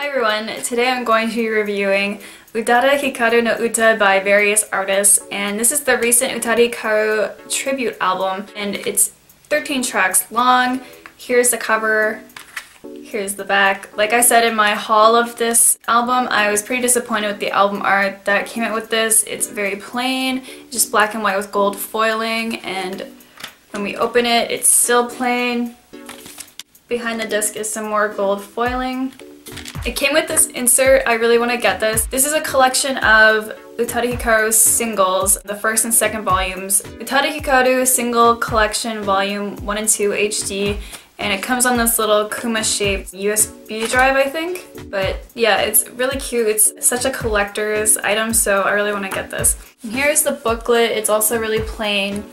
Hi everyone, today I'm going to be reviewing Utada Hikaru No Uta by various artists, and this is the recent Utada Hikaru tribute album, and it's 13 tracks long. Here's the cover, here's the back. Like I said in my haul of this album, I was pretty disappointed with the album art that came out with this. It's very plain, just black and white with gold foiling, and when we open it, it's still plain. Behind the disc is some more gold foiling. It came with this insert. I really want to get this. This is a collection of Utada Hikaru's singles, the first and second volumes. Utada Hikaru Single Collection Volume 1 and 2 HD, and it comes on this little Kuma-shaped USB drive, I think. But yeah, it's really cute. It's such a collector's item, so I really want to get this. And here's the booklet. It's also really plain.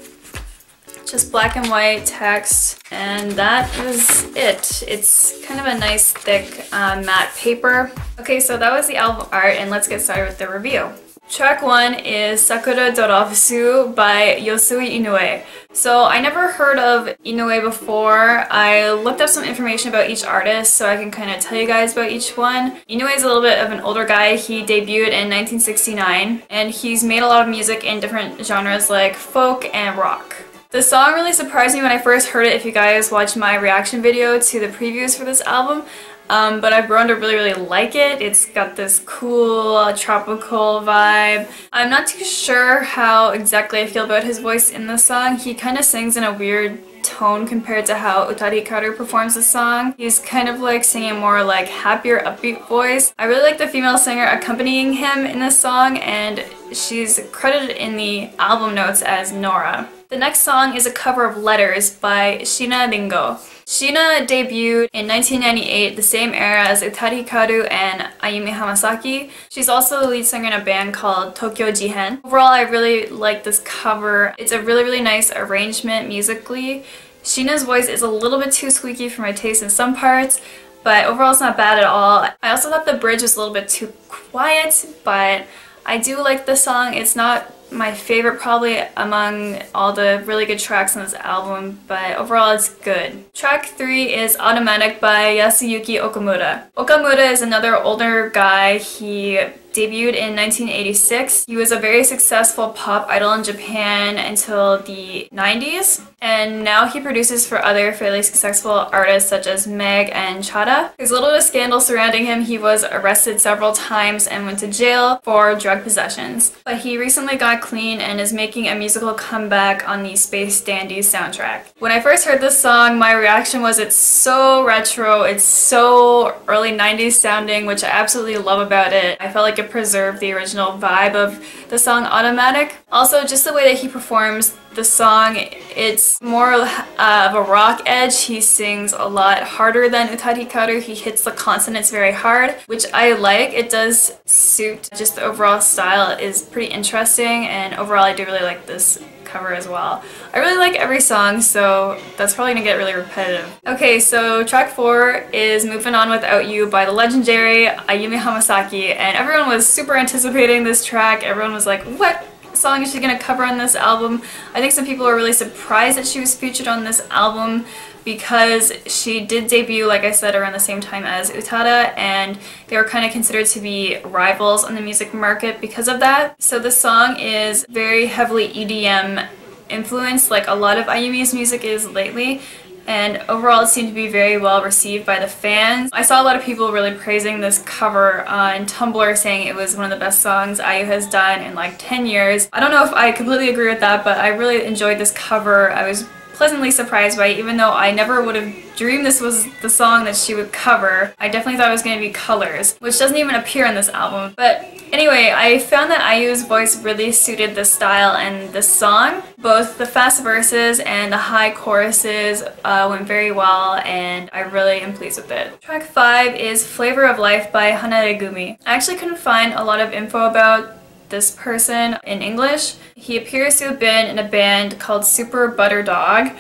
Just black and white text, and that is it. It's kind of a nice thick matte paper. Okay, so that was the album art, and let's get started with the review. Track 1 is Sakura Su by Yosui Inoue. So I never heard of Inoue before. I looked up some information about each artist so I can kind of tell you guys about each one. Inoue is a little bit of an older guy. He debuted in 1969, and he's made a lot of music in different genres like folk and rock. The song really surprised me when I first heard it, if you guys watched my reaction video to the previews for this album, but I've grown to really like it. It's got this cool tropical vibe. I'm not too sure how exactly I feel about his voice in the song. He kind of sings in a weird tone compared to how Utada Hikaru performs the song. He's kind of like singing more like happier, upbeat voice. I really like the female singer accompanying him in this song, and she's credited in the album notes as Nora. The next song is a cover of Letters by Shina Ringo. Shina debuted in 1998, the same era as Utada Hikaru and Ayumi Hamasaki. She's also the lead singer in a band called Tokyo Jihen. Overall, I really like this cover. It's a really nice arrangement musically. Shina's voice is a little bit too squeaky for my taste in some parts, but overall it's not bad at all. I also thought the bridge was a little bit too quiet, but I do like the song. It's not my favorite probably among all the really good tracks on this album, but overall it's good. Track 3 is Automatic by Yasuyuki Okamura. Okamura is another older guy. He debuted in 1986. He was a very successful pop idol in Japan until the 90s, and now he produces for other fairly successful artists such as Meg and Chada. There's a little bit of scandal surrounding him. He was arrested several times and went to jail for drug possessions, but he recently got clean and is making a musical comeback on the Space Dandies soundtrack. When I first heard this song, my reaction was it's so retro, it's so early 90s sounding, which I absolutely love about it. I felt like it preserved the original vibe of the song Automatic. Also, just the way that he performs the song, it's more of a rock edge. He sings a lot harder than Utada Hikaru. He hits the consonants very hard, which I like. It does suit just the overall style. It is pretty interesting, and overall I do really like this cover as well. I really like every song, so that's probably gonna get really repetitive. Okay, so track 4 is Moving On Without You by the legendary Ayumi Hamasaki, and everyone was super anticipating this track. Everyone was like, what song is she gonna cover on this album? I think some people were really surprised that she was featured on this album because she did debut, like I said, around the same time as Utada, and they were kind of considered to be rivals on the music market because of that. So the song is very heavily EDM influenced, like a lot of Ayumi's music is lately, and overall it seemed to be very well received by the fans. I saw a lot of people really praising this cover on Tumblr, saying it was one of the best songs IU has done in like 10 years. I don't know if I completely agree with that, but I really enjoyed this cover. I was pleasantly surprised by it, even though I never would have dreamed this was the song that she would cover. I definitely thought it was going to be Colors, which doesn't even appear on this album. But anyway, I found that IU's voice really suited the style and the song. Both the fast verses and the high choruses went very well, and I really am pleased with it. Track 5 is Flavor of Life by Hanaregumi. I actually couldn't find a lot of info about this person in English. He appears to have been in a band called Super Butter Dog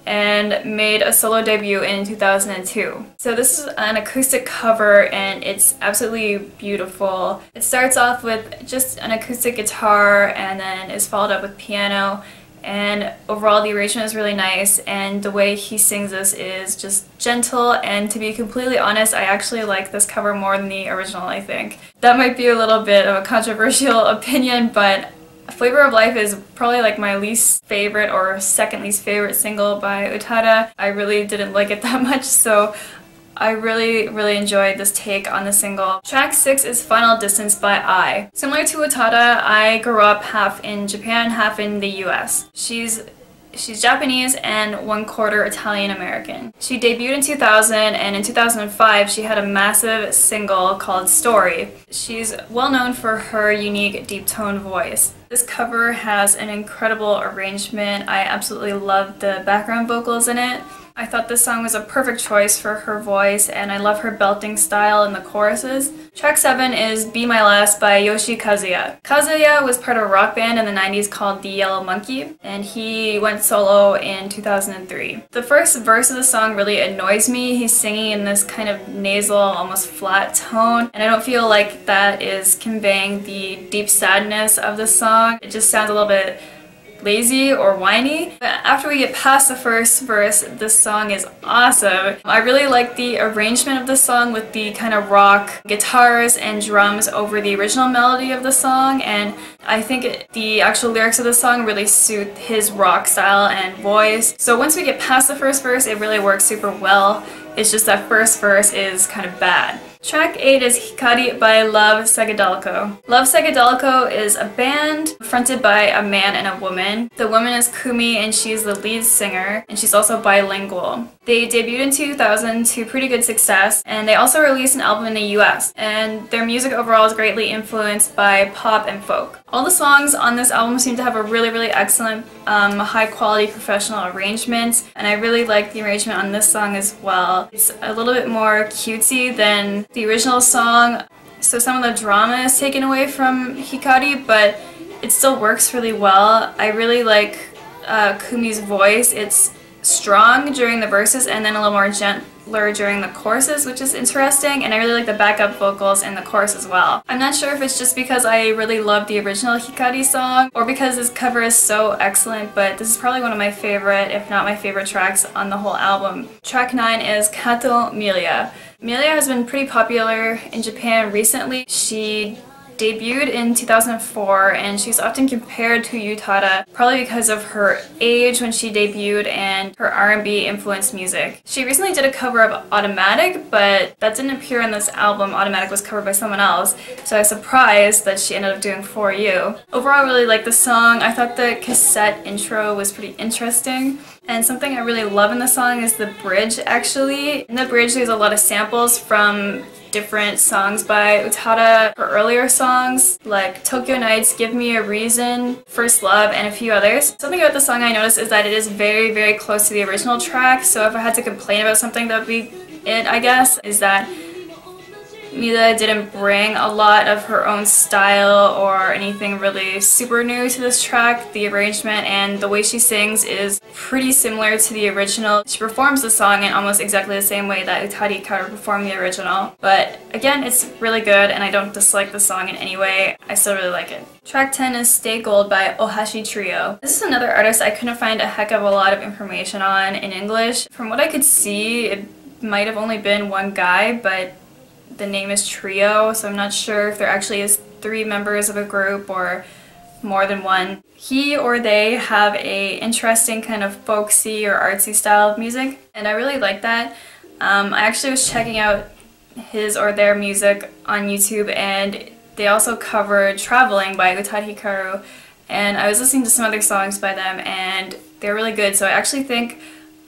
and made a solo debut in 2002. So this is an acoustic cover, and it's absolutely beautiful. It starts off with just an acoustic guitar and then is followed up with piano, and overall the arrangement is really nice, and the way he sings this is just gentle, and to be completely honest, I actually like this cover more than the original, I think. That might be a little bit of a controversial opinion, but Flavor of Life is probably like my least favorite or second least favorite single by Utada. I really didn't like it that much, so I really enjoyed this take on the single. Track 6 is Final Distance by I. Similar to Utada, I grew up half in Japan, half in the US. She's Japanese and 1/4 Italian American. She debuted in 2000, and in 2005 she had a massive single called Story. She's well known for her unique deep tone voice. This cover has an incredible arrangement. I absolutely love the background vocals in it. I thought this song was a perfect choice for her voice, and I love her belting style in the choruses. Track 7 is Be My Last by Yoshi Kazuya. Kazuya was part of a rock band in the 90s called The Yellow Monkey, and he went solo in 2003. The first verse of the song really annoys me. He's singing in this kind of nasal, almost flat tone, and I don't feel like that is conveying the deep sadness of the song. It just sounds a little bit lazy or whiny. But after we get past the first verse, this song is awesome. I really like the arrangement of the song with the kind of rock guitars and drums over the original melody of the song, and I think the actual lyrics of the song really suit his rock style and voice. So once we get past the first verse, it really works super well. It's just that first verse is kind of bad. Track 8 is Hikari by Love Psychedelico. Love Psychedelico is a band fronted by a man and a woman. The woman is Kumi, and she's the lead singer, and she's also bilingual. They debuted in 2000 to pretty good success, and they also released an album in the US, and their music overall is greatly influenced by pop and folk. All the songs on this album seem to have a really excellent high quality professional arrangement, and I really like the arrangement on this song as well. It's a little bit more cutesy than the original song, so some of the drama is taken away from Hikari, but it still works really well. I really like Kumi's voice. It's strong during the verses and then a little more gentler during the choruses, which is interesting, and I really like the backup vocals in the chorus as well. I'm not sure if it's just because I really love the original Hikari song or because this cover is so excellent, but this is probably one of my favorite, if not my favorite tracks on the whole album. Track 9 is Kato Milia. Milia has been pretty popular in Japan recently. She debuted in 2004, and she's often compared to Utada, probably because of her age when she debuted and her R&B influenced music. She recently did a cover of Automatic, but that didn't appear on this album. Automatic was covered by someone else, so I was surprised that she ended up doing For You. Overall, I really like the song. I thought the cassette intro was pretty interesting. And something I really love in the song is the bridge, actually. In the bridge, there's a lot of samples from different songs by Utada, her earlier songs, like Tokyo Nights, Give Me a Reason, First Love, and a few others. Something about the song I noticed is that it is very close to the original track, so if I had to complain about something, that would be it, I guess, is that Mila didn't bring a lot of her own style or anything really super new to this track. The arrangement and the way she sings is pretty similar to the original. She performs the song in almost exactly the same way that Utada Hikaru performed the original. But again, it's really good, and I don't dislike the song in any way. I still really like it. Track 10 is Stay Gold by Ohashi Trio. This is another artist I couldn't find a heck of a lot of information on in English. From what I could see, it might have only been one guy, but the name is Trio, so I'm not sure if there actually is 3 members of a group or more than one. He or they have a interesting kind of folksy or artsy style of music, and I really like that. I actually was checking out his or their music on YouTube, and they also covered Traveling by Utada Hikaru, and I was listening to some other songs by them, and they're really good, so I actually think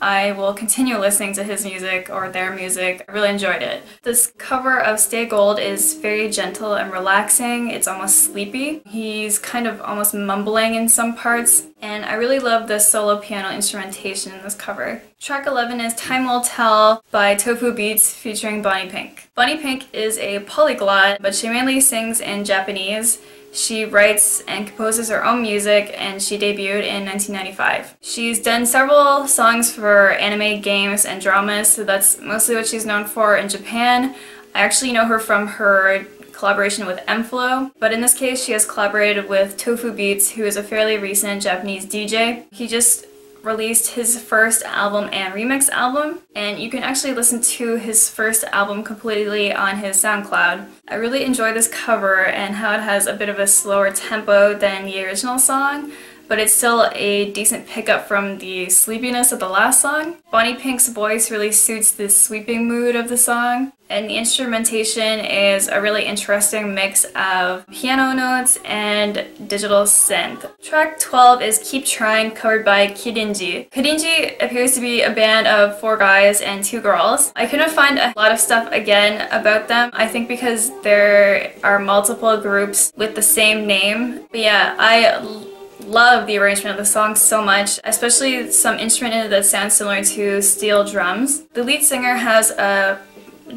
I will continue listening to his music or their music. I really enjoyed it. This cover of Stay Gold is very gentle and relaxing. It's almost sleepy. He's kind of almost mumbling in some parts, and I really love the solo piano instrumentation in this cover. Track 11 is Time Will Tell by Tofu Beats featuring Bonnie Pink. Bonnie Pink is a polyglot, but she mainly sings in Japanese. She writes and composes her own music, and she debuted in 1995. She's done several songs for anime, games, and dramas, so that's mostly what she's known for in Japan. I actually know her from her collaboration with M-Flow, but in this case she has collaborated with Tofu Beats, who is a fairly recent Japanese DJ. He just released his first album and remix album, and you can actually listen to his first album completely on his SoundCloud. I really enjoy this cover and how it has a bit of a slower tempo than the original song, but it's still a decent pickup from the sleepiness of the last song. Bonnie Pink's voice really suits the sweeping mood of the song, and the instrumentation is a really interesting mix of piano notes and digital synth. Track 12 is Keep Trying, covered by Kirinji. Kirinji appears to be a band of 4 guys and 2 girls. I couldn't find a lot of stuff again about them, I think because there are multiple groups with the same name. But yeah, I love the arrangement of the song so much, especially some instrument in it that sounds similar to steel drums. The lead singer has a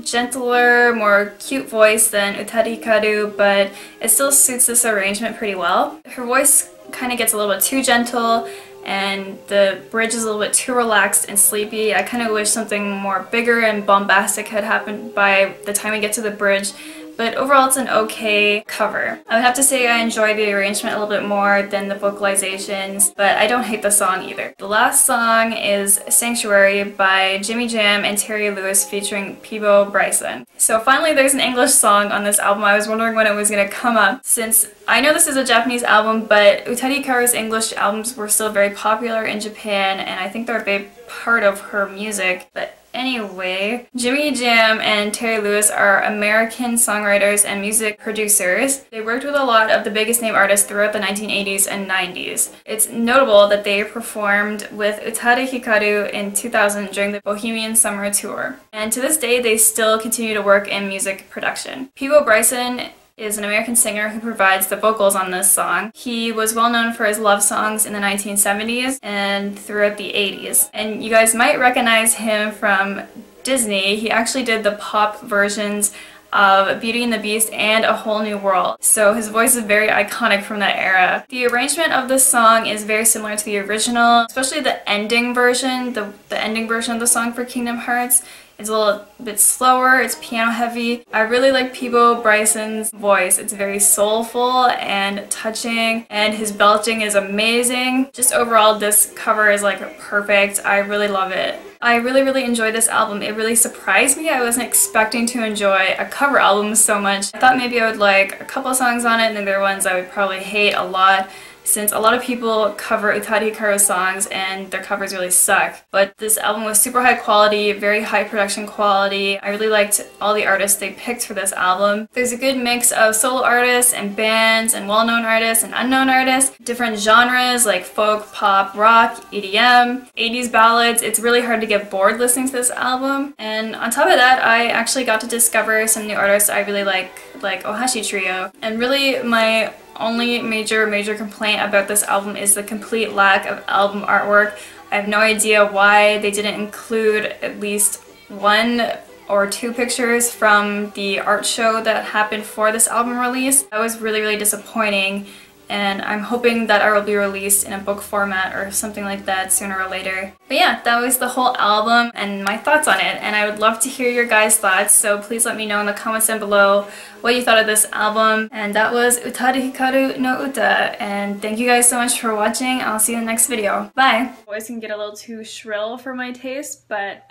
gentler, more cute voice than Utada Hikaru, but it still suits this arrangement pretty well. Her voice kind of gets a little bit too gentle, and the bridge is a little bit too relaxed and sleepy. I kind of wish something more bigger and bombastic had happened by the time we get to the bridge, but overall it's an okay cover. I would have to say I enjoy the arrangement a little bit more than the vocalizations, but I don't hate the song either. The last song is Sanctuary by Jimmy Jam and Terry Lewis featuring Peebo Bryson. So finally there's an English song on this album. I was wondering when it was going to come up, since I know this is a Japanese album, but Utada Hikaru's English albums were still very popular in Japan, and I think they're a big part of her music. But anyway, Jimmy Jam and Terry Lewis are American songwriters and music producers. They worked with a lot of the biggest name artists throughout the 1980s and 90s. It's notable that they performed with Utada Hikaru in 2000 during the Bohemian Summer Tour. And to this day, they still continue to work in music production. Peebo Bryson is an American singer who provides the vocals on this song. He was well known for his love songs in the 1970s and throughout the 80s. And you guys might recognize him from Disney. He actually did the pop versions of Beauty and the Beast and A Whole New World. So his voice is very iconic from that era. The arrangement of this song is very similar to the original, especially the ending version, the ending version of the song for Kingdom Hearts. It's a little bit slower, it's piano heavy. I really like Peebo Bryson's voice. It's very soulful and touching, and his belching is amazing. Just overall, this cover is like perfect. I really love it. I really enjoyed this album. It really surprised me. I wasn't expecting to enjoy a cover album so much. I thought maybe I would like a couple songs on it, and then there are ones I would probably hate a lot, since a lot of people cover Utada Hikaru songs and their covers really suck. But this album was super high quality, very high production quality. I really liked all the artists they picked for this album. There's a good mix of solo artists and bands and well-known artists and unknown artists, different genres like folk, pop, rock, EDM, 80s ballads. It's really hard to get bored listening to this album. And on top of that, I actually got to discover some new artists I really like Ohashi Trio. And really my only major complaint about this album is the complete lack of album artwork. I have no idea why they didn't include at least 1 or 2 pictures from the art show that happened for this album release. That was really disappointing, and I'm hoping that art will be released in a book format or something like that sooner or later. But yeah, that was the whole album and my thoughts on it, and I would love to hear your guys' thoughts, so please let me know in the comments down below what you thought of this album. And that was Utada Hikaru no Uta, and thank you guys so much for watching. I'll see you in the next video. Bye! Voice can get a little too shrill for my taste, but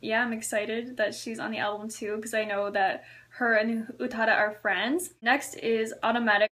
yeah, I'm excited that she's on the album too, because I know that her and Utada are friends. Next is Automatic